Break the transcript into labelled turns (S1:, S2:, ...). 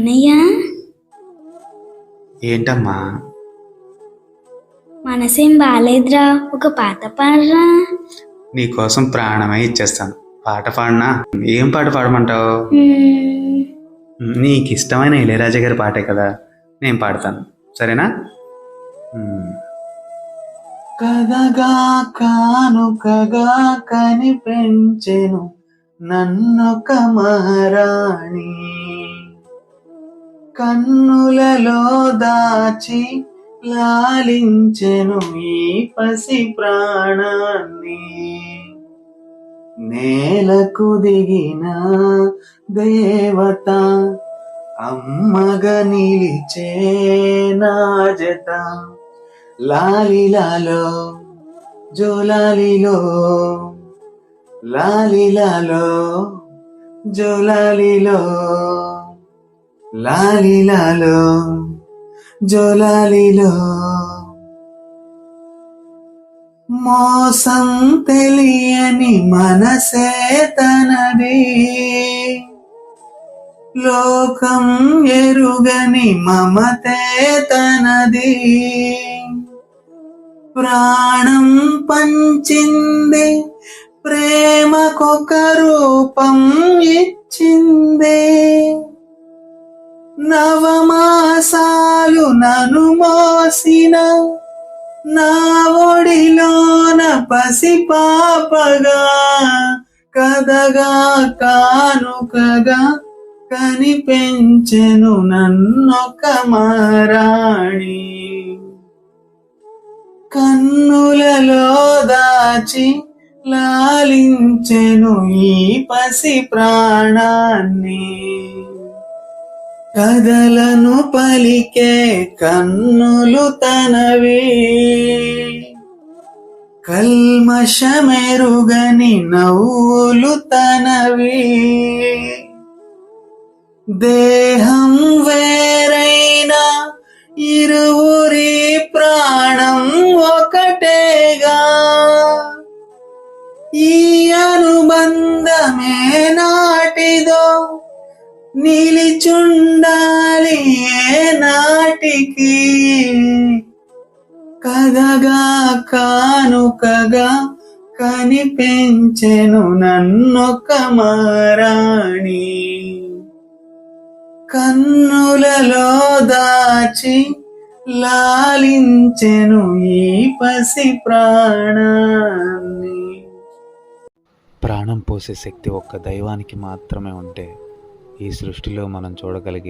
S1: అన్నయ్య,
S2: ఏంటమ్మా?
S1: మనసేం బాలేదురా, ఒక పాట పాడరా.
S2: నీకోసం ప్రాణమే ఇచ్చేస్తాను. పాట పాడినా? ఏం పాట పాడమంటావు? నీకు ఇష్టమైన ఇళయరాజా గారి పాటే కదా, నేను పాడతాను, సరేనా? కథగా కానుకగా కనిపించెను నన్నొక మహారాణి, కన్నులలో దాచి లాలించెను ఈ పసి ప్రాణాన్ని. నేలకు దిగిన దేవత అమ్మగా నిలిచే నా జత. లాలిలాలో జోలాలిలో, లాలిలాలో జోలాలిలో, లాలిలాలో జోలాలిలో. మోసం తెలియని మనసే తనది, లోకం ఎరుగని మమతే తనది. ప్రాణం పంచింది, ప్రేమకొక రూపం ఇచ్చింది. నవమాసాలు నన్ను మోసిన నా ఒడిలోన పసిపాపగా, కథగా కానుకగా కనిపించెను నన్నొక మహారాణి. కన్నులలో దాచి లాలించెను ఈ పసి ప్రాణాన్ని. కథలను పలికే కన్నులు తనవి, కల్మషమెరుగని నవ్వులు తనవి. దేహం వేరైనా ఇరువురి ప్రాణం ఒకటేగా, ఈ అనుబంధమే నాటిదో నిలిచుండాలి ఏ నాటికి. కథగా కానుకగా కనిపించెను నన్నొక మహారాణి, కన్నులలో దాచి లాలించెను ఈ పసి ప్రాణాన్ని.
S3: ప్రాణం పోసే శక్తి ఒక్క దైవానికి మాత్రమే ఉంటే ఈ సృష్టిలో మనం చూడగలిగే